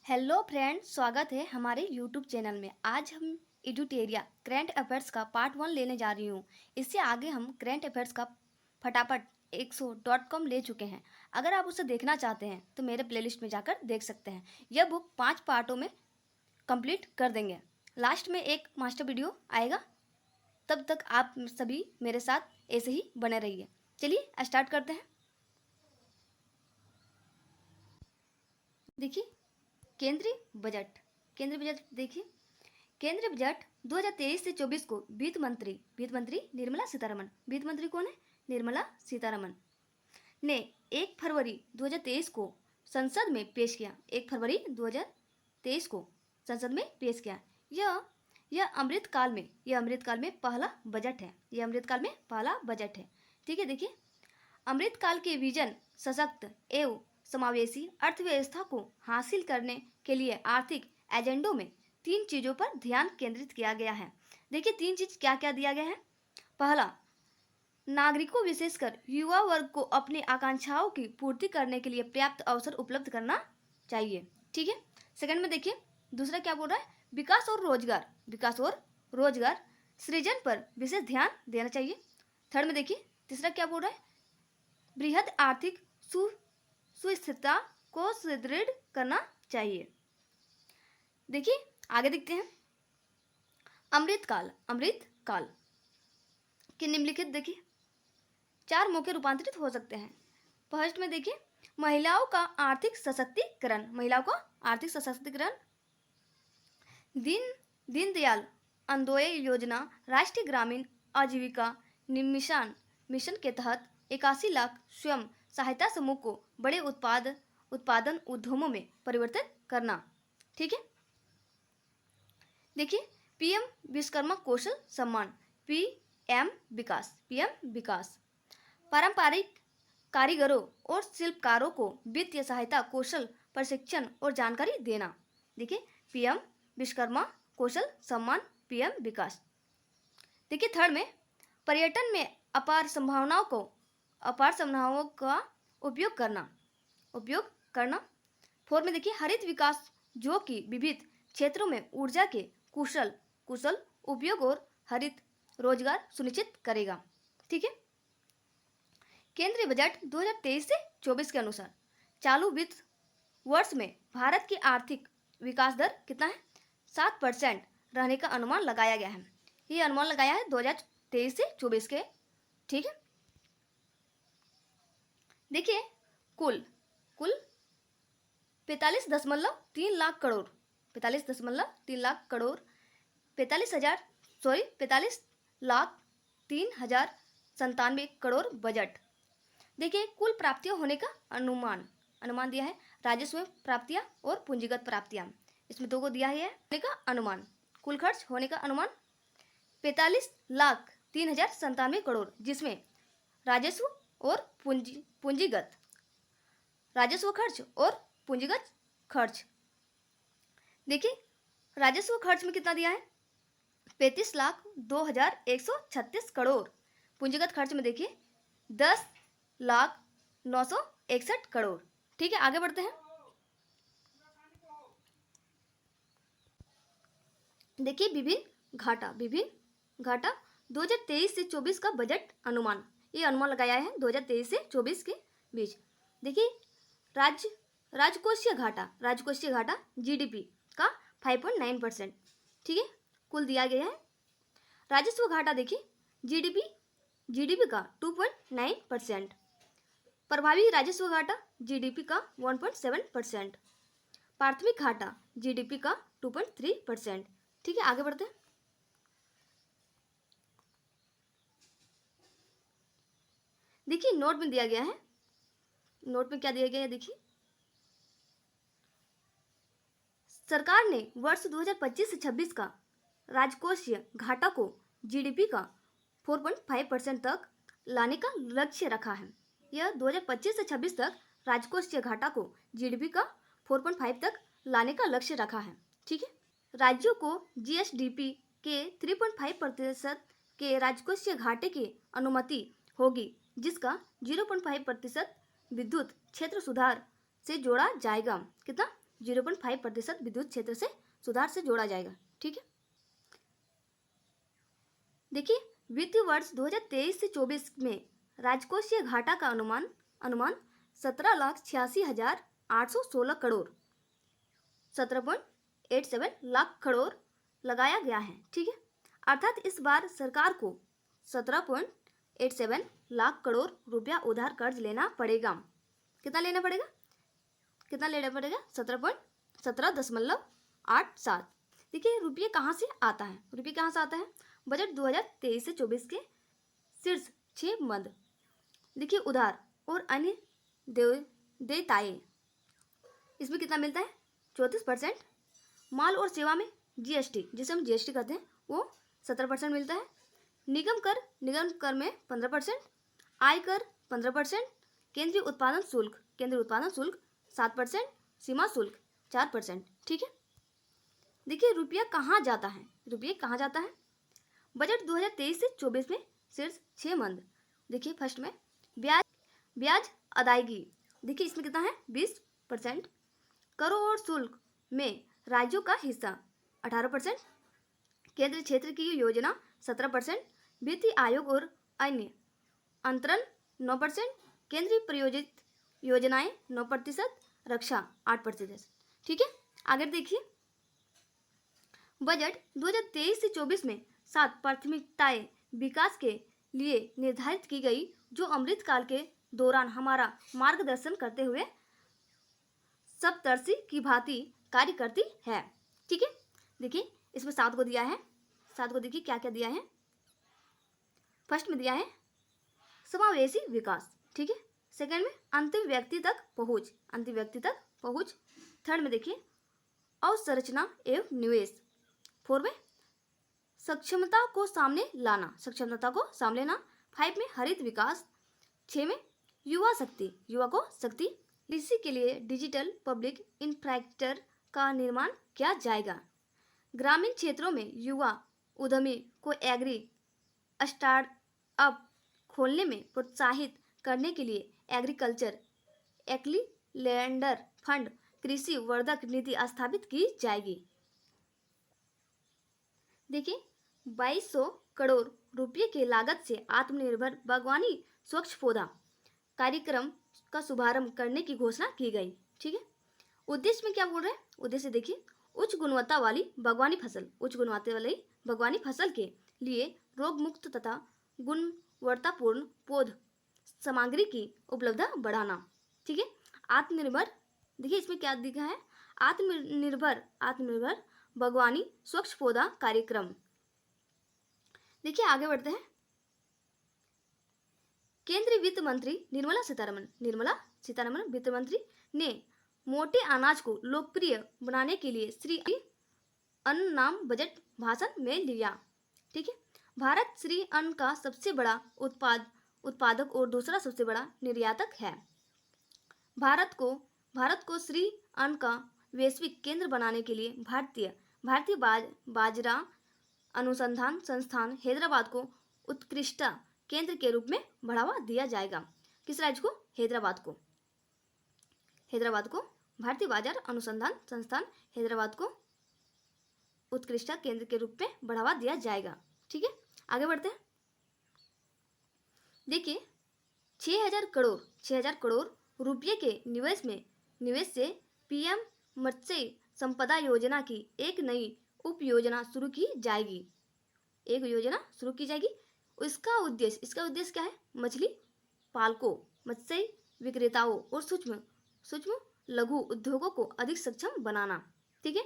Hello friends, स्वागत है हमारे यूट्यूब चैनल में। आज हम एडुटेरिया करंट अफेयर्स का पार्ट 1 लेने जा रही हूँ। इससे आगे हम करंट अफेयर्स का फटाफट 100.com ले चुके हैं। अगर आप उसे देखना चाहते हैं तो मेरे प्लेलिस्ट में जाकर देख सकते हैं। यह बुक 5 पार्टों में कंप्लीट कर देंगे। लास्ट में एक मास्टर वीडियो आएगा। तब तक आप सभी मेरे साथ ऐसे ही बने रहिए। चलिए स्टार्ट करते हैं। देखिए, केंद्रीय बजट। केंद्रीय बजट देखिए, केंद्रीय बजट 2023 से 24 को वित्त मंत्री निर्मला सीतारमण, वित्त मंत्री कौन है? निर्मला सीतारमण ने 1 फरवरी 2023 को संसद में पेश किया। 1 फरवरी 2023 को संसद में पेश किया। यह अमृतकाल में पहला बजट है। यह अमृतकाल में पहला बजट है। ठीक है, देखिए, अमृतकाल के विजन सशक्त एवं समावेशी अर्थव्यवस्था को हासिल करने के लिए आर्थिक एजेंडों में 3 चीजों पर ध्यान केंद्रित किया गया है। देखिए, 3 चीज क्या क्या दिया गया है। पहला, नागरिकों विशेषकर युवा वर्ग को अपनी आकांक्षाओं की पूर्ति करने के लिए पर्याप्त अवसर उपलब्ध करना चाहिए। ठीक है। सेकंड में देखिए, दूसरा क्या बोल रहा है? विकास और रोजगार सृजन पर विशेष ध्यान देना चाहिए। थर्ड में देखिए, तीसरा क्या बोल रहा है? बृहद आर्थिक सुस्थिरता को सुदृढ़ करना चाहिए। देखिए, आगे देखते हैं। अमृतकाल के निम्नलिखित देखिए 4 मौके रूपांतरित हो सकते हैं। फर्स्ट में देखिए, महिलाओं का आर्थिक सशक्तिकरण। दीनदयाल अंत्योदय योजना राष्ट्रीय ग्रामीण आजीविका मिशन के तहत 81 लाख स्वयं सहायता समूह को बड़े उत्पादन उद्यमों में परिवर्तित करना। ठीक है। देखिए, पीएम विश्वकर्मा कौशल सम्मान, पीएम विकास पारंपरिक कारीगरों और शिल्पकारों को वित्तीय सहायता, कौशल प्रशिक्षण और जानकारी देना। देखिए, पीएम विश्वकर्मा कौशल सम्मान, पीएम विकास। देखिए, थर्ड में पर्यटन में अपार संभावनाओं का उपयोग करना। फोर्थ में देखिए, हरित विकास जो कि विविध क्षेत्रों में ऊर्जा के कुशल उपयोग और हरित रोजगार सुनिश्चित करेगा। ठीक है। केंद्रीय बजट 2023 से 24 के अनुसार चालू वित्त वर्ष में भारत की आर्थिक विकास दर कितना है? 7% रहने का अनुमान लगाया गया है। ये अनुमान लगाया है 2023 से 24 के। ठीक है। देखिए, कुल 45.3 लाख करोड़ 45,03,097 करोड़ बजट। देखिए, कुल प्राप्तियां होने का अनुमान दिया है। राजस्व में प्राप्तियां और पूंजीगत प्राप्तियां, इसमें 2 को दिया है होने का अनुमान। कुल खर्च होने का अनुमान 45,03,097 करोड़, जिसमें राजस्व और पूंजीगत राजस्व खर्च और पूंजीगत खर्च। देखिए, राजस्व खर्च में कितना दिया है? 35,02,136 करोड़। पूंजीगत खर्च में देखिए 10,09,61 करोड़। ठीक है, आगे बढ़ते हैं। देखिए, विभिन्न घाटा 2023 से 24 का बजट अनुमान। ये अनुमान लगाया है 2023 से 24 के बीच। देखिए, राजकोषीय घाटा जीडीपी का 5.9%। ठीक है, कुल दिया गया है। राजस्व घाटा देखिए, जीडीपी का 2.9%। प्रभावी राजस्व घाटा जीडीपी का 1.7%। प्राथमिक घाटा जीडीपी का 2.3%। ठीक है, आगे बढ़ते हैं। देखिए, नोट में दिया गया है। नोट में क्या दिया गया है? देखिए, सरकार ने वर्ष 2025 से 26 का राजकोषीय घाटा को जीडीपी का 4.5% तक लाने का लक्ष्य रखा है। यह 2025 से 26 तक राजकोषीय घाटा को जीडीपी का 4.5 तक लाने का लक्ष्य रखा है। ठीक है। राज्यों को जीएसडीपी के 3.5% के राजकोषीय घाटे की अनुमति होगी, जिसका 0.5% विद्युत क्षेत्र सुधार से जोड़ा जाएगा। कितना? 0.5% विद्युत क्षेत्र से सुधार से जोड़ा जाएगा। ठीक है, देखिए वित्तीय वर्ष 2023 से 24 में राजकोषीय घाटा का अनुमान 17,86,816 करोड़ 17.87 लाख करोड़ लगाया गया है। ठीक है, अर्थात इस बार सरकार को 17.87 लाख करोड़ रुपया उधार कर्ज लेना पड़ेगा। कितना लेना पड़ेगा? 17.87। देखिए रुपये कहाँ से आता है? बजट 2023 से 24 के शीर्ष 6 मद। देखिए उधार और अन्य देयताएं, इसमें कितना मिलता है? 34%। माल और सेवा में जीएसटी, जिसे हम जीएसटी कहते हैं, वो 17% मिलता है। निगम कर में 15%, आयकर 15%, केंद्रीय उत्पादन शुल्क 7%, सीमा शुल्क 4%। ठीक है, देखिए रुपया कहाँ जाता है? बजट 2023 से 24 में शीर्ष 6 मंद। देखिए फर्स्ट में ब्याज अदायगी, देखिए इसमें कितना है? 20%। करों और शुल्क में राज्यों का हिस्सा 18%, केंद्र क्षेत्र की योजना 17%, वित्तीय आयोग और अन्य अंतरण 9%, केंद्रीय प्रायोजित योजनाएं 9%, रक्षा 8%। ठीक है, आगे देखिए बजट 2023 से 24 में 7 प्राथमिकताएं विकास के लिए निर्धारित की गई, जो अमृतकाल के दौरान हमारा मार्गदर्शन करते हुए सप्तर्षि की भांति कार्य करती है। ठीक है, देखिए इसमें 7 को दिया है। 7 को देखिए क्या क्या दिया है। फर्स्ट में दिया है समावेशी विकास। ठीक है, सेकंड में अंतिम व्यक्ति तक पहुंच। थर्ड में देखिए अवसंरचना एवं निवेश। 4 में सक्षमता को सामने लाना। 5 में हरित विकास। 6 में युवा को शक्ति। इसी के लिए डिजिटल पब्लिक इंफ्रास्ट्रक्चर का निर्माण किया जाएगा। ग्रामीण क्षेत्रों में युवा उद्यमी को एग्री स्टार्टअप खोलने में प्रोत्साहित करने के लिए एग्रीकल्चर एक्सीलरेटर फंड, कृषि वर्धक नीति स्थापित की जाएगी। देखिए 2200 करोड़ रुपये की लागत से आत्मनिर्भर बागवानी स्वच्छ पौधा कार्यक्रम का शुभारंभ करने की घोषणा की गई। ठीक है, उद्देश्य में क्या बोल रहे हैं? उद्देश्य देखिए उच्च गुणवत्ता वाली बागवानी फसल के लिए रोग मुक्त तथा गुणवत्तापूर्ण पौध सामग्री की उपलब्धता बढ़ाना। ठीक है, आत्मनिर्भर, देखिए इसमें क्या दिखा है? आत्मनिर्भर बागवानी स्वच्छ पौधा कार्यक्रम। देखिए आगे बढ़ते हैं। केंद्रीय वित्त मंत्री निर्मला सीतारमण वित्त मंत्री ने मोटे अनाज को लोकप्रिय बनाने के लिए श्री अन्न नाम बजट भाषण में लिया। ठीक है, भारत श्री अन्न का सबसे बड़ा उत्पादक और दूसरा सबसे बड़ा निर्यातक है। भारत को श्री अन्न का वैश्विक केंद्र बनाने के लिए भारतीय बाजरा अनुसंधान संस्थान हैदराबाद को उत्कृष्टता केंद्र के रूप में बढ़ावा दिया जाएगा। किस राज्य को? हैदराबाद को भारतीय बाजार अनुसंधान संस्थान हैदराबाद को उत्कृष्टता केंद्र के रूप में बढ़ावा दिया जाएगा। ठीक है, आगे बढ़ते हैं। देखिए 6,000 करोड़ रुपये के निवेश से पीएम मत्स्य संपदा योजना की एक नई उप योजना शुरू की जाएगी। इसका उद्देश्य क्या है? मछली पालकों, मत्स्य विक्रेताओं और सूक्ष्म लघु उद्योगों को अधिक सक्षम बनाना। ठीक है,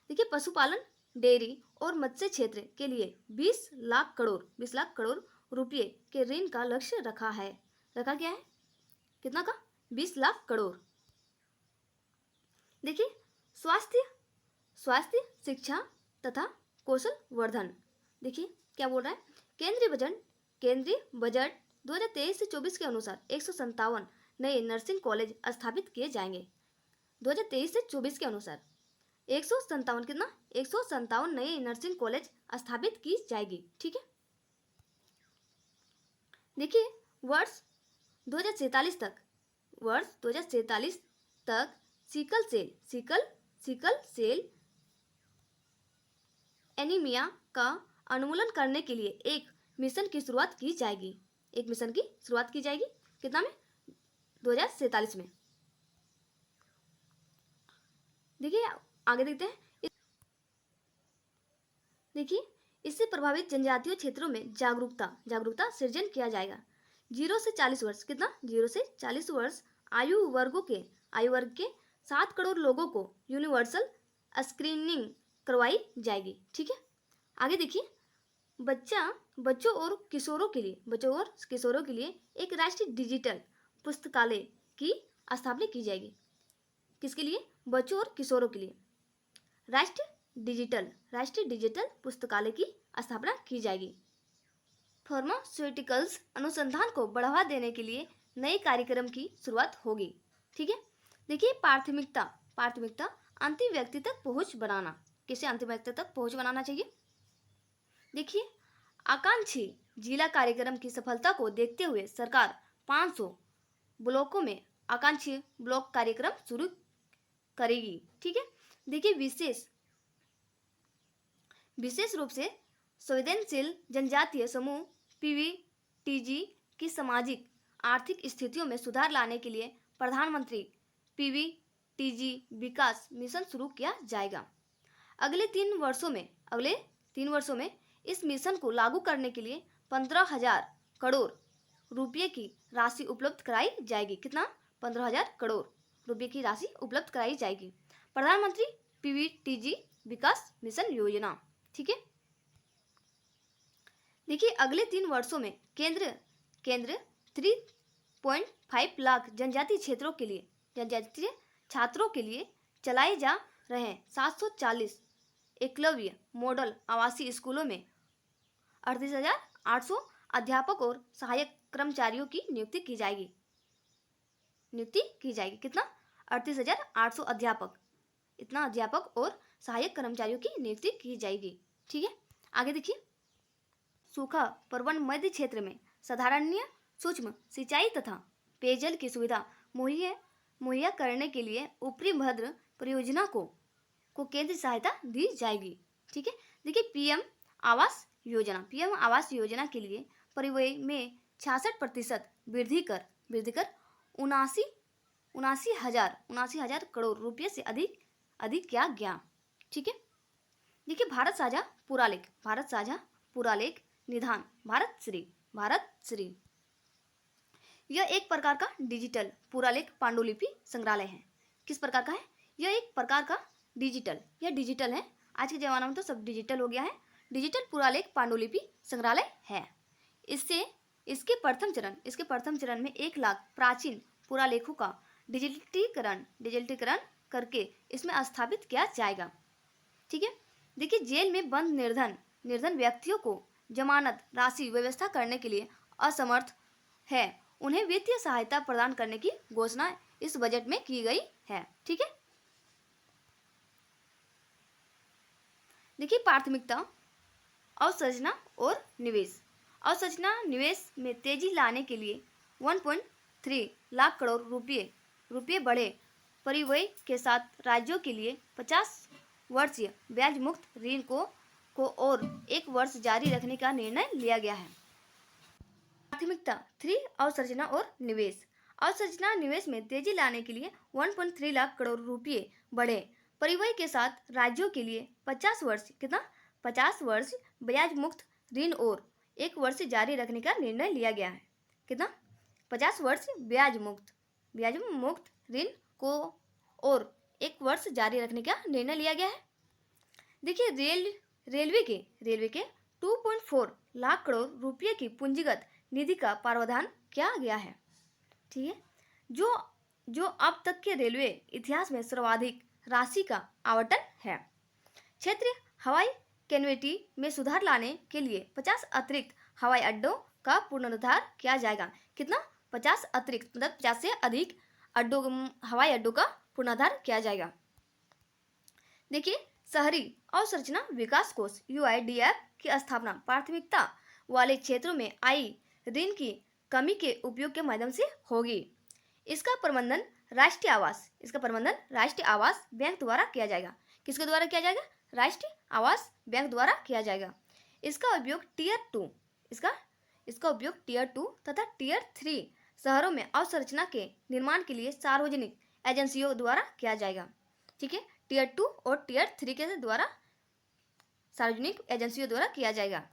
देखिए पशुपालन, डेयरी और मत्स्य क्षेत्र के लिए 20 लाख करोड़ रुपये के ऋण का लक्ष्य रखा गया है। कितना का? 20 लाख करोड़। देखिए स्वास्थ्य शिक्षा तथा कौशल वर्धन। देखिए क्या बोल रहा है? केंद्रीय बजट 2023 से 24 के अनुसार 157 नए नर्सिंग कॉलेज स्थापित किए जाएंगे। 2023 से 24 के अनुसार 157 नए नर्सिंग कॉलेज स्थापित की जाएगी। ठीक है, देखिए वर्ष 2047 तक सिकल सेल एनीमिया का उन्मूलन करने के लिए एक मिशन की शुरुआत की जाएगी। एक मिशन की शुरुआत की जाएगी कितना में? 2047 में। देखिए आगे देखते हैं। देखिए इससे प्रभावित जनजातीय क्षेत्रों में जागरूकता सृजन किया जाएगा। 0 से 40 वर्ष कितना? 0 से 40 वर्ष आयु वर्ग के 7 करोड़ लोगों को यूनिवर्सल स्क्रीनिंग करवाई जाएगी। ठीक है, आगे देखिए। बच्चों और किशोरों के लिए एक राष्ट्रीय डिजिटल पुस्तकालय की स्थापना की जाएगी। किसके लिए? बच्चों और किशोरों के लिए राष्ट्रीय डिजिटल पुस्तकालय की स्थापना की जाएगी। फार्मास्यूटिकल्स अनुसंधान को बढ़ावा देने के लिए नए कार्यक्रम की शुरुआत होगी। ठीक है, देखिए प्राथमिकता अंतिम व्यक्ति तक पहुंच बनाना। किसे अंतिम व्यक्ति तक पहुंच बनाना चाहिए? देखिए आकांक्षी जिला कार्यक्रम की सफलता को देखते हुए सरकार 500 ब्लॉकों में आकांक्षी ब्लॉक कार्यक्रम शुरू करेगी। ठीक है, देखिए विशेष रूप से संवेदनशील जनजातीय समूह पीवीटीजी की सामाजिक आर्थिक स्थितियों में सुधार लाने के लिए प्रधानमंत्री पीवीटीजी विकास मिशन शुरू किया जाएगा। अगले 3 वर्षों में इस मिशन को लागू करने के लिए 15,000 करोड़ रुपये की राशि उपलब्ध कराई जाएगी। कितना? 15,000 करोड़ रुपये की राशि उपलब्ध कराई जाएगी। प्रधानमंत्री पीवीटीजी विकास मिशन योजना। ठीक है, देखिए अगले 3 वर्षों में केंद्र 3.5 लाख जनजातीय छात्रों के लिए चलाए जा रहे 740 एकलव्य मॉडल आवासीय स्कूलों में 38,800 अध्यापक और सहायक कर्मचारियों की नियुक्ति की जाएगी। कितना? 38,800 अध्यापक और सहायक कर्मचारियों की नियुक्ति की जाएगी। ठीक है, आगे देखिए। सूखा प्रवण मध्य क्षेत्र में साधारणीय सूक्ष्म सिंचाई तथा पेयजल की सुविधा मुहैया करने के लिए ऊपरी भद्र परियोजना को केंद्र सहायता दी जाएगी। ठीक है, देखिए पीएम आवास योजना के लिए परिव्यय में 66% वृद्धि कर 79,000 करोड़ रुपये से अधिक किया गया। ठीक है, देखिए भारत साझा पुरालेख निधान भारत श्री यह एक प्रकार का डिजिटल पुरालेख पांडुलिपि संग्रहालय है। किस प्रकार का है? यह एक प्रकार का डिजिटल है। आज के जमाने में तो सब डिजिटल हो गया है। डिजिटल पुरालेख पांडुलिपि संग्रहालय है। इसके प्रथम चरण में 1 लाख प्राचीन पुरालेखों का डिजिटलीकरण करके इसमें स्थापित किया जाएगा। ठीक है, देखिए जेल में बंद निर्धन व्यक्तियों को जमानत राशि व्यवस्था करने के लिए असमर्थ है, उन्हें वित्तीय सहायता प्रदान करने की घोषणा इस बजट में की गई है। ठीक है, देखिए प्राथमिकता अवसंरचना और निवेश में तेजी लाने के लिए 1.3 लाख करोड़ रुपये बढ़े परिव्यय के साथ राज्यों के लिए 50 वर्षीय ब्याज मुक्त ऋण को और 1 वर्ष जारी रखने का निर्णय लिया गया है। प्राथमिकता 3 अवसंरचना निवेश में तेजी लाने के लिए 1.3 लाख करोड़ रुपये बढ़े परिव्यय के साथ राज्यों के लिए 50 वर्ष ब्याज मुक्त ऋण और 1 वर्ष जारी रखने का निर्णय लिया गया है। कितना? 50 वर्ष ब्याज मुक्त ऋण को और 1 वर्ष जारी रखने का निर्णय लिया गया है। देखिए रेलवे के 2.4 लाख करोड़ रुपये की पूंजीगत निधि का प्रावधान किया गया है। ठीक है, जो अब तक के रेलवे इतिहास में सर्वाधिक राशि का आवंटन है। क्षेत्रीय हवाई कनेक्टिविटी में सुधार लाने के लिए 50 अतिरिक्त हवाई अड्डों का पुनरुद्धार किया जाएगा। कितना? 50 अतिरिक्त, मतलब 50 से अधिक हवाई अड्डों का पुनरुद्धार किया जाएगा। देखिए शहरी अवसंरचना विकास कोष UIDF की स्थापना प्राथमिकता वाले क्षेत्रों में आई ऋण की कमी के उपयोग के माध्यम से होगी। इसका प्रबंधन राष्ट्रीय आवास, इसका प्रबंधन राष्ट्रीय आवास बैंक द्वारा किया जाएगा। किसके द्वारा किया जाएगा? राष्ट्रीय आवास बैंक द्वारा किया जाएगा। इसका उपयोग टीयर 2 इसका उपयोग टीयर 2 तथा टीयर 3 शहरों में अवसंरचना के निर्माण के लिए सार्वजनिक एजेंसियों द्वारा किया जाएगा। ठीक है, टीयर 2 और टीयर 3 के द्वारा सार्वजनिक एजेंसियों द्वारा किया जाएगा।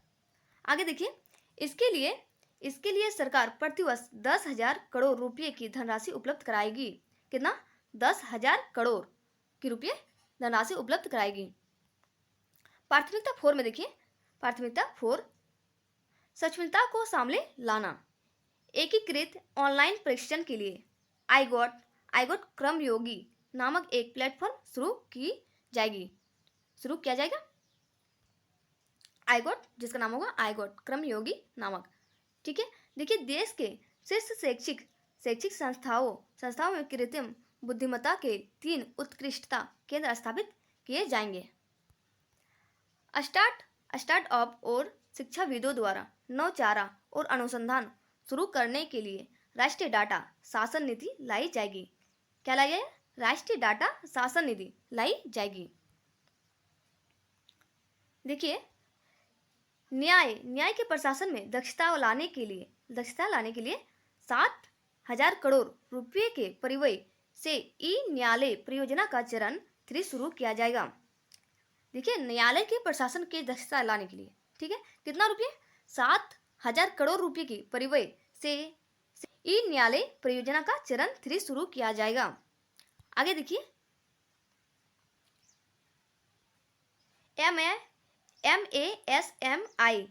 आगे देखिए, इसके लिए सरकार प्रतिवर्ष 10,000 करोड़ रुपए की धनराशि उपलब्ध कराएगी। कितना? 10,000 करोड़ की रुपये धनराशि उपलब्ध कराएगी। प्राथमिकता 4 में देखिए, प्राथमिकता 4 सक्षमता को सामने लाना। एकीकृत ऑनलाइन प्रशिक्षण के लिए आईगोट क्रमयोगी नामक एक प्लेटफॉर्म शुरू किया जाएगा। आईगोट, जिसका नाम होगा आईगोट क्रमयोगी नामक। ठीक है, देखिए, देश के शीर्ष शैक्षिक संस्थाओं में कृत्रिम बुद्धिमत्ता के 3 उत्कृष्टता केंद्र स्थापित किए जाएंगे। स्टार्टअप और शिक्षाविदों द्वारा नवाचार और अनुसंधान शुरू करने के लिए राष्ट्रीय डाटा शासन नीति लाई जाएगी। क्या लाई जाएगी? राष्ट्रीय डाटा शासन नीति लाई जाएगी। देखिए, न्याय के प्रशासन में दक्षता लाने के लिए 7,000 करोड़ रुपए के परिव्यय से ई न्यायालय परियोजना का चरण 3 शुरू किया जाएगा। देखिए, न्यायालय के प्रशासन के दक्षता लाने के लिए, ठीक है, कितना रुपये? 7,000 करोड़ रुपए की परिव्यय से ई न्यायालय परियोजना का चरण 3 शुरू किया जाएगा। आगे देखिए, MASMI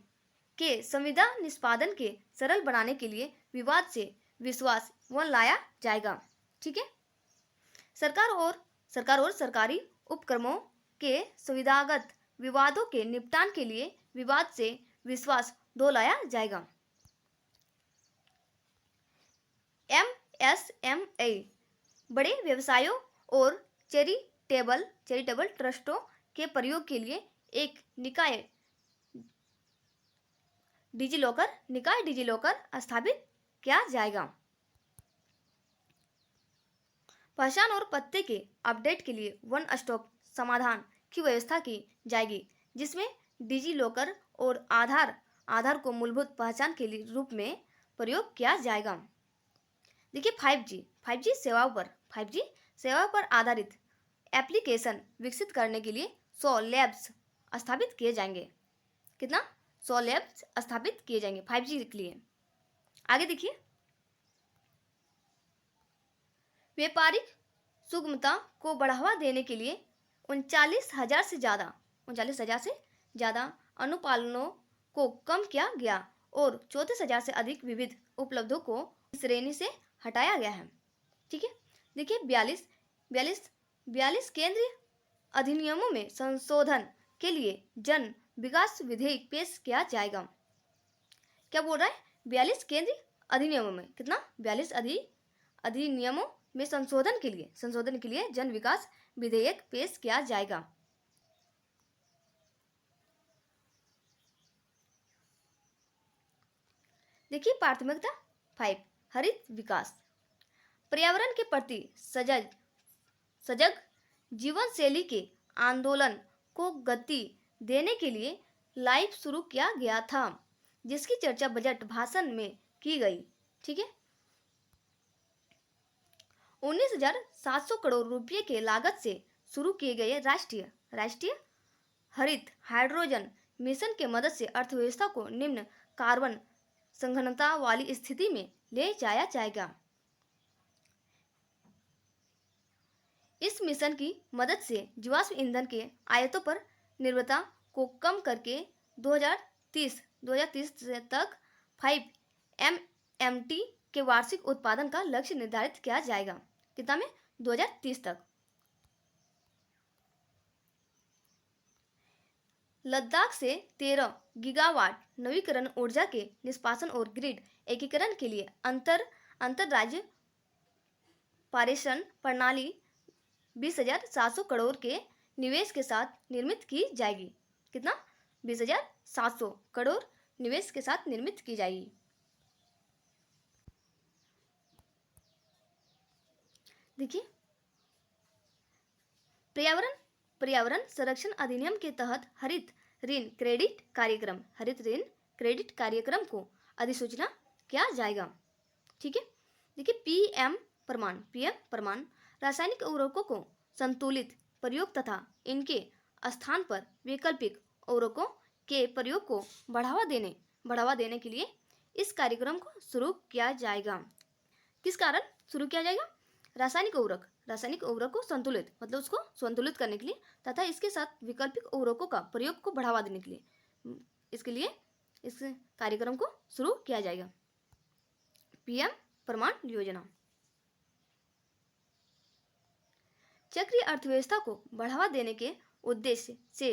के संविदा निष्पादन के सरल बनाने के लिए विवाद से विश्वास लाया जाएगा। ठीक है, सरकार और सरकारी उपक्रमों के संविदागत विवादों के निपटान के लिए विवाद से विश्वास 2 लाया जाएगा। MSMI बड़े व्यवसायों और चैरिटेबल ट्रस्टों के प्रयोग के लिए एक निकाय डिजिलॉकर स्थापित किया जाएगा। पहचान और पते के अपडेट के लिए वन स्टॉप समाधान की व्यवस्था की जाएगी, जिसमें डिजिलॉकर और आधार को मूलभूत पहचान के रूप में प्रयोग किया जाएगा। देखिए, 5G सेवाओं पर आधारित एप्लीकेशन विकसित करने के लिए 100 लैब्स स्थापित किए जाएंगे। कितना? 100 लैब्स स्थापित किए जाएंगे 5G के लिए। आगे देखिए, व्यापारिक सुगमता को बढ़ावा देने के लिए 39,000 से ज़्यादा अनुपालनों को कम किया गया और 34,000 से अधिक विविध उपलब्धों को श्रेणी से हटाया गया है। ठीक है, देखिए, 42 केंद्रीय अधिनियमों में संशोधन के लिए जन विकास विधेयक पेश किया जाएगा। क्या बोल रहा है? 42 केंद्रीय अधिनियमों में कितना? 42 अधिनियमों में संशोधन के लिए जन विकास विधेयक पेश किया जाएगा। देखिए, प्राथमिकता 5 हरित विकास। पर्यावरण के प्रति सजग जीवन शैली के आंदोलन को गति देने के लिए लाइव शुरू किया गया था, जिसकी चर्चा बजट भाषण में की गई। ठीक है, 19,700 करोड़ रुपए के लागत से शुरू किए गए राष्ट्रीय हरित हाइड्रोजन मिशन के मदद से अर्थव्यवस्था को निम्न कार्बन संघनता वाली स्थिति में ले जाया जाएगा। इस मिशन की मदद से जीवाश्म ईंधन के आयातों पर निर्भरता को कम करके 2030 तक 5 MMT के वार्षिक उत्पादन का लक्ष्य निर्धारित किया जाएगा। कितना में? 2030 तक। लद्दाख से 13 गीगावाट नवीकरण ऊर्जा के निष्पादन और ग्रिड एकीकरण के लिए अंतरराज्य पारेषण प्रणाली 20,700 करोड़ के निवेश के साथ निर्मित की जाएगी। कितना? 20,700 करोड़ निवेश के साथ निर्मित की जाएगी। देखिए, पर्यावरण पर्यावरण संरक्षण अधिनियम के तहत हरित ऋण क्रेडिट कार्यक्रम को अधिसूचना किया जाएगा। ठीक है। देखिए, पीएम प्रमाण रासायनिक उर्वरकों को संतुलित प्रयोग तथा इनके स्थान पर वैकल्पिक उर्वरकों के प्रयोग को बढ़ावा देने के लिए इस कार्यक्रम को शुरू किया जाएगा। किस कारण शुरू किया जाएगा? रासायनिक उर्वरक को संतुलित, मतलब उसको संतुलित करने के लिए तथा इसके साथ वैकल्पिक उर्वरकों का प्रयोग को बढ़ावा देने के लिए, इसके लिए इस कार्यक्रम को शुरू किया जाएगा। पीएम प्रमाण योजना चक्रीय अर्थव्यवस्था को बढ़ावा देने के उद्देश्य से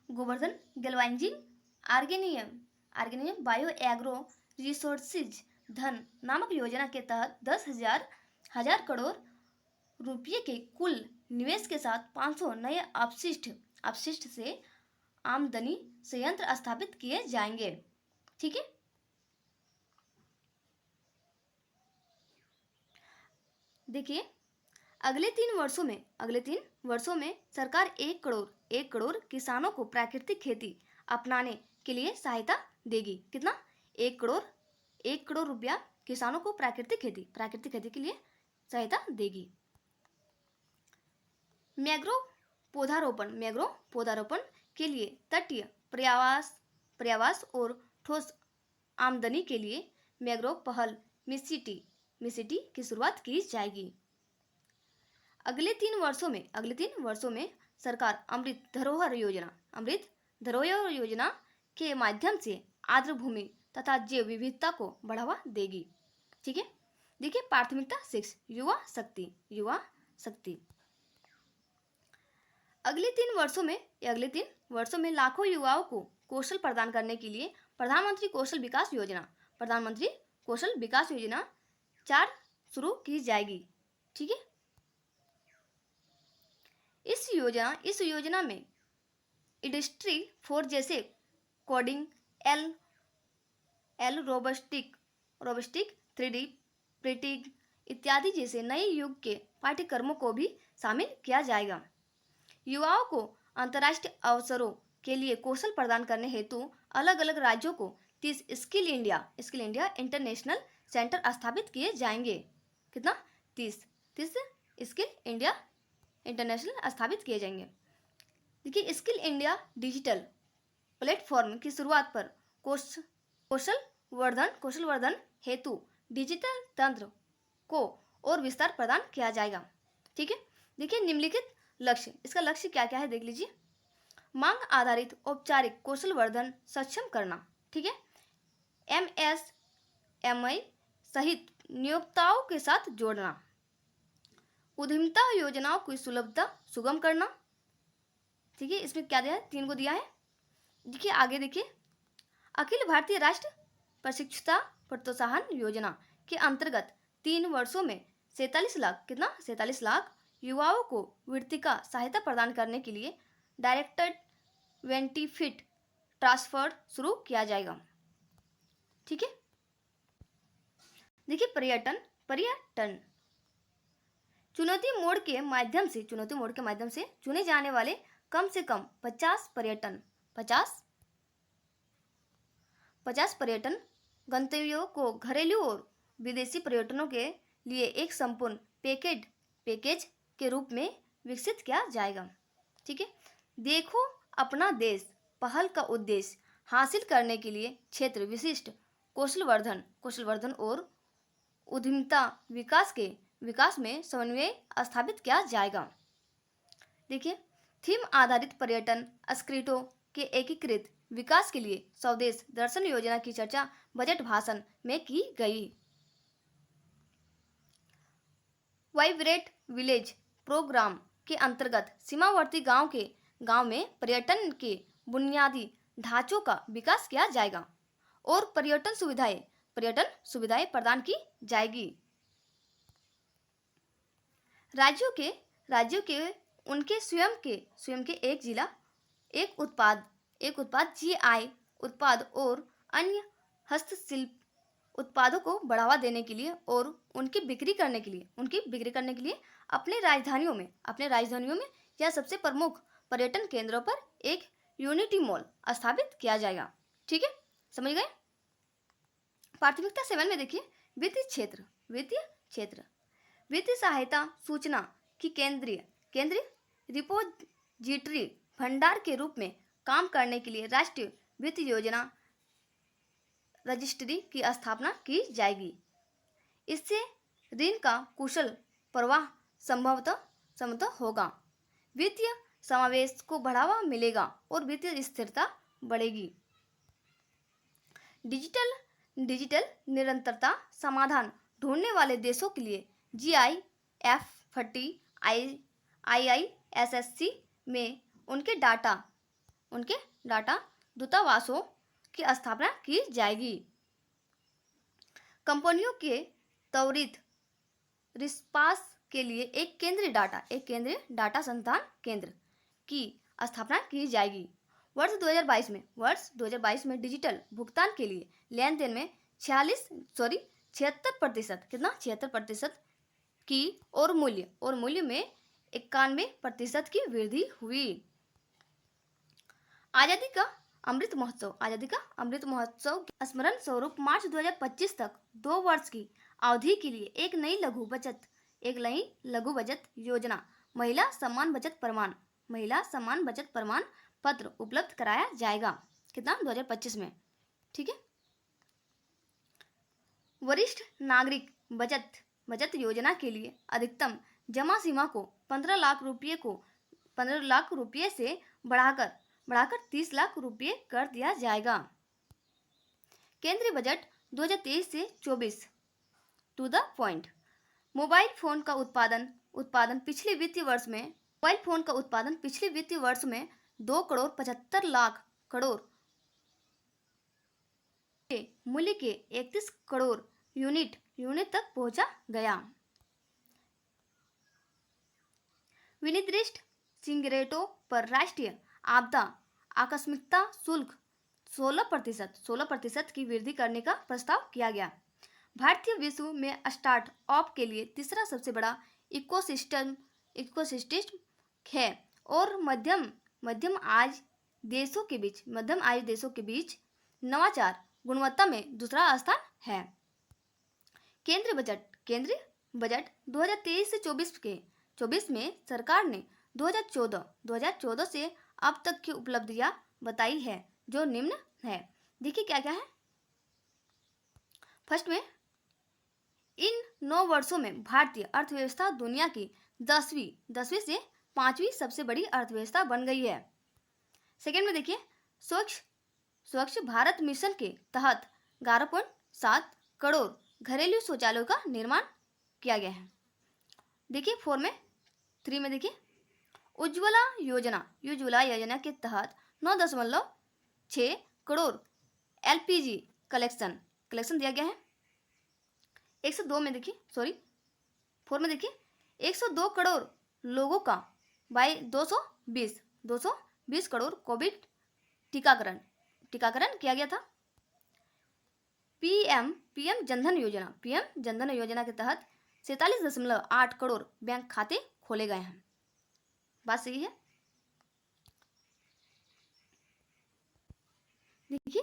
Gobardhan galvanising organic bio agro resources Dhan नामक योजना के तहत 10,000 करोड़ रुपये के कुल निवेश के साथ 500 नए अपशिष्ट से आमदनी संयंत्र स्थापित किए जाएंगे। ठीक है। देखिए, अगले 3 वर्षों में सरकार 1 करोड़ किसानों को प्राकृतिक खेती अपनाने के लिए सहायता देगी। कितना? 1 करोड़ रुपया किसानों को प्राकृतिक खेती के लिए सहायता देगी। मैंग्रोव पौधारोपण के लिए तटीय पर्यावास और ठोस आमदनी के लिए मैंग्रोव पहल मिसिटी की शुरुआत की जाएगी। अगले 3 वर्षों में सरकार अमृत धरोहर योजना के माध्यम से आर्द्र भूमि तथा जैव विविधता को बढ़ावा देगी। ठीक है। देखिए, प्राथमिकता 6 युवा शक्ति अगले 3 वर्षों में लाखों युवाओं को कौशल प्रदान करने के लिए प्रधानमंत्री कौशल विकास योजना 4 शुरू की जाएगी। ठीक है। इस योजना में इंडस्ट्री 4 जैसे कोडिंग, रोबोटिक 3D प्रिंटिंग इत्यादि जैसे नए युग के पाठ्यक्रमों को भी शामिल किया जाएगा। युवाओं को अंतर्राष्ट्रीय अवसरों के लिए कौशल प्रदान करने हेतु अलग अलग राज्यों को 30 स्किल इंडिया इंटरनेशनल सेंटर स्थापित किए जाएंगे। कितना? 30 स्किल इंडिया इंटरनेशनल स्थापित किए जाएंगे। देखिए, स्किल इंडिया डिजिटल प्लेटफॉर्म की शुरुआत पर कौशल वर्धन हेतु डिजिटल तंत्र को और विस्तार प्रदान किया जाएगा। ठीक है। देखिए, निम्नलिखित लक्ष्य, इसका लक्ष्य क्या क्या है देख लीजिए। मांग आधारित औपचारिक कौशल वर्धन सक्षम करना। ठीक है। MSMI सहित नियोक्ताओं के साथ जोड़ना। उद्यमिता योजनाओं की सुलभता सुगम करना। ठीक है। इसमें क्या दिया है? 3 को दिया है। देखिए, आगे देखिए, अखिल भारतीय राष्ट्र प्रशिक्षुता प्रोत्साहन योजना के अंतर्गत 3 वर्षों में 47 लाख युवाओं को वृत्ति का सहायता प्रदान करने के लिए डायरेक्टेड बेनिफिट ट्रांसफर शुरू किया जाएगा। ठीक है। देखिए, पर्यटन चुनौती मोड के माध्यम से चुने जाने वाले कम से कम 50 पर्यटन गंतव्यों को घरेलू और विदेशी पर्यटनों के लिए एक संपूर्ण पैकेज के रूप में विकसित किया जाएगा। ठीक है। देखो अपना देश पहल का उद्देश्य हासिल करने के लिए क्षेत्र विशिष्ट कौशल वर्धन और उद्यमिता विकास में समन्वय स्थापित किया जाएगा। देखिए, थीम आधारित पर्यटन स्क्रिप्टों के एकीकृत विकास के लिए स्वदेश दर्शन योजना की चर्चा बजट भाषण में की गई। वाइब्रेंट विलेज प्रोग्राम के अंतर्गत सीमावर्ती गांव में पर्यटन के बुनियादी ढांचों का विकास किया जाएगा और पर्यटन सुविधाएं प्रदान की जाएगी। राज्यों के उनके स्वयं के एक जिला एक उत्पाद GI उत्पाद और अन्य हस्तशिल्प उत्पादों को बढ़ावा देने के लिए और उनकी बिक्री करने के लिए अपने राजधानियों में या सबसे प्रमुख पर्यटन केंद्रों पर एक यूनिटी मॉल स्थापित किया जाएगा। ठीक है, समझ गए। प्राथमिकता 7 में देखिए, वित्तीय क्षेत्र वित्तीय सहायता सूचना की केंद्रीय रिपोजिटरी भंडार के रूप में काम करने के लिए राष्ट्रीय वित्त योजना रजिस्ट्री की स्थापना की जाएगी। इससे ऋण का कुशल प्रवाह संभवतः होगा, वित्तीय समावेश को बढ़ावा मिलेगा और वित्तीय स्थिरता बढ़ेगी। डिजिटल निरंतरता समाधान ढूंढने वाले देशों के लिए GIF30 IISSC में उनके डाटा दूतावासों की स्थापना की जाएगी। कंपनियों के त्वरित रिस्पांस के लिए एक केंद्रीय डाटा संधान केंद्र की स्थापना की जाएगी। वर्ष 2022 में डिजिटल भुगतान के लिए लेन देन में 76% की और मूल्य में 91% की वृद्धि हुई। आजादी का अमृत महोत्सव स्मरण स्वरूप मार्च 2025 तक 2 वर्ष की अवधि के लिए एक नई लघु बचत योजना महिला सम्मान बचत प्रमाण पत्र उपलब्ध कराया जाएगा। कितना? 2025 में। ठीक है। वरिष्ठ नागरिक बचत योजना के लिए अधिकतम जमा सीमा को 15 लाख रुपये से बढ़ाकर 30 लाख रुपये कर दिया जाएगा। केंद्रीय बजट 2023 से 24 to the point. Mobile phone का उत्पादन पिछले वित्तीय वर्ष में 2 करोड़ 75 लाख करोड़ के मूल्य के 31 करोड़ यूनिट तक पहुंचा गया। विनिर्दिष्ट सिगरेटों पर राष्ट्रीय आपदा आकस्मिकता शुल्क 16% की वृद्धि करने का प्रस्ताव किया गया। भारतीय विश्व में स्टार्टअप के लिए तीसरा सबसे बड़ा इकोसिस्टम है और मध्यम आय देशों के बीच नवाचार गुणवत्ता में दूसरा स्थान है। केंद्रीय बजट 2023 से 24 में सरकार ने 2014 से अब तक की उपलब्धियां बताई है, जो निम्न है। देखिए क्या क्या है। फर्स्ट में, इन 9 वर्षों में भारतीय अर्थव्यवस्था दुनिया की 10वीं से 5वीं सबसे बड़ी अर्थव्यवस्था बन गई है। सेकेंड में देखिए, स्वच्छ भारत मिशन के तहत 11.7 करोड़ घरेलू शौचालयों का निर्माण किया गया है। देखिए 3 में देखिए, उज्ज्वला योजना के तहत 9.6 करोड़ LPG कलेक्शन दिया गया है। 4 में देखिए 102 करोड़ लोगों का 220 करोड़ कोविड टीकाकरण किया गया था। पीएम जनधन योजना के तहत 47.8 करोड़ बैंक खाते खोले गए हैं। बात सही है। देखिए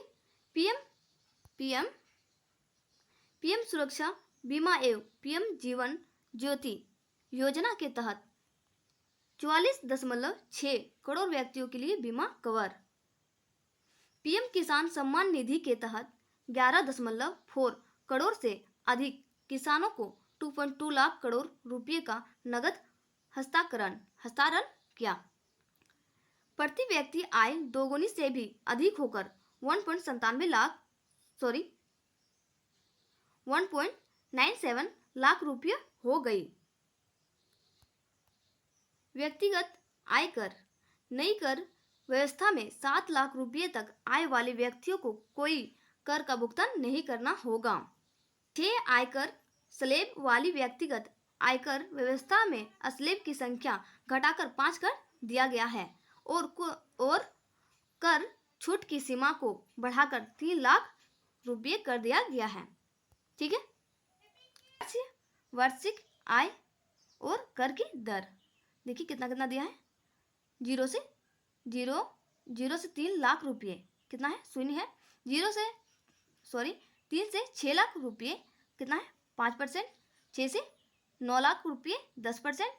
पीएम सुरक्षा बीमा एवं पीएम जीवन ज्योति योजना के तहत 44.6 करोड़ व्यक्तियों के लिए बीमा कवर। पीएम किसान सम्मान निधि के तहत 11.4 करोड़ से अधिक किसानों को 2.2 लाख करोड़ रुपए का नगद हस्तांतरण किया। प्रति व्यक्ति आय दोगुनी से भी अधिक होकर 1.97 लाख रुपये हो गई। व्यक्तिगत आयकर नई कर व्यवस्था में 7 लाख रुपये तक आय वाले व्यक्तियों को कोई कर का भुगतान नहीं करना होगा। 6 आयकर स्लैब वाली व्यक्तिगत आयकर व्यवस्था में स्लैब की संख्या घटाकर 5 कर दिया गया है और कर छूट की सीमा को बढ़ाकर 3 लाख रुपये कर दिया गया है। ठीक है। वार्षिक आय और कर की दर देखिए कितना कितना दिया है। जीरो से 3 लाख रुपये कितना है, शून्य है। 3 से 6 लाख रुपये कितना है, 5%। 6 से 9 लाख रुपये 10%।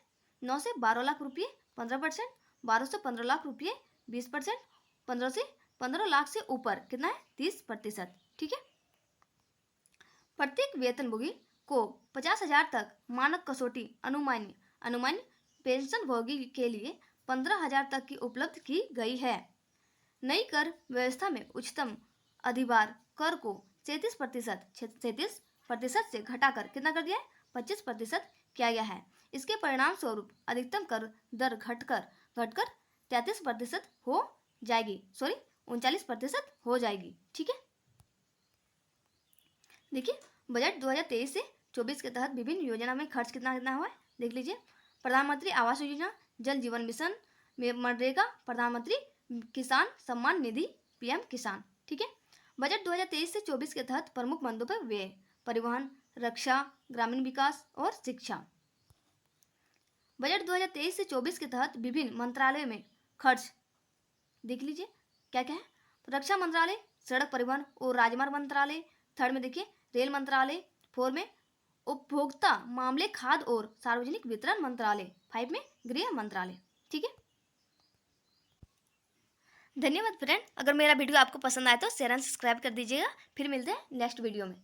9 से 12 लाख रुपये 15%। 12 से 15 लाख रुपये 20%। 15 से 15 लाख से ऊपर कितना है, 30%। ठीक है। प्रत्येक वेतनभोगी को 50,000 तक मानक कसौटी अनुमान्य पेंशनभोगी के लिए 15,000 तक की उपलब्ध की गई है। नई कर व्यवस्था में उच्चतम अधिभार कर को 37% से घटाकर कितना कर दिया है, 25% किया गया है। इसके परिणाम स्वरूप अधिकतम कर दर घटकर 33% हो जाएगी, 39% हो जाएगी। ठीक है। देखिए बजट 2023 से 24 के तहत विभिन्न योजना में खर्च कितना कितना हुआ है, देख लीजिए। प्रधानमंत्री आवास योजना, जल जीवन मिशन, मनरेगा, प्रधानमंत्री किसान सम्मान निधि, पीएम किसान। ठीक है। बजट 2023 से 24 के तहत प्रमुख मदों पर व्यय, परिवहन, रक्षा, ग्रामीण विकास और शिक्षा। बजट 2023 से 24 के तहत विभिन्न मंत्रालयों में खर्च देख लीजिए क्या क्या है। रक्षा मंत्रालय, सड़क परिवहन और राजमार्ग मंत्रालय। थर्ड में देखिए रेल मंत्रालय। 4 में उपभोक्ता मामले, खाद्य और सार्वजनिक वितरण मंत्रालय। 5 में गृह मंत्रालय। ठीक है। धन्यवाद फ्रेंड, अगर मेरा वीडियो आपको पसंद आए तो शेयर एंड सब्सक्राइब कर दीजिएगा। फिर मिलते हैं नेक्स्ट वीडियो में।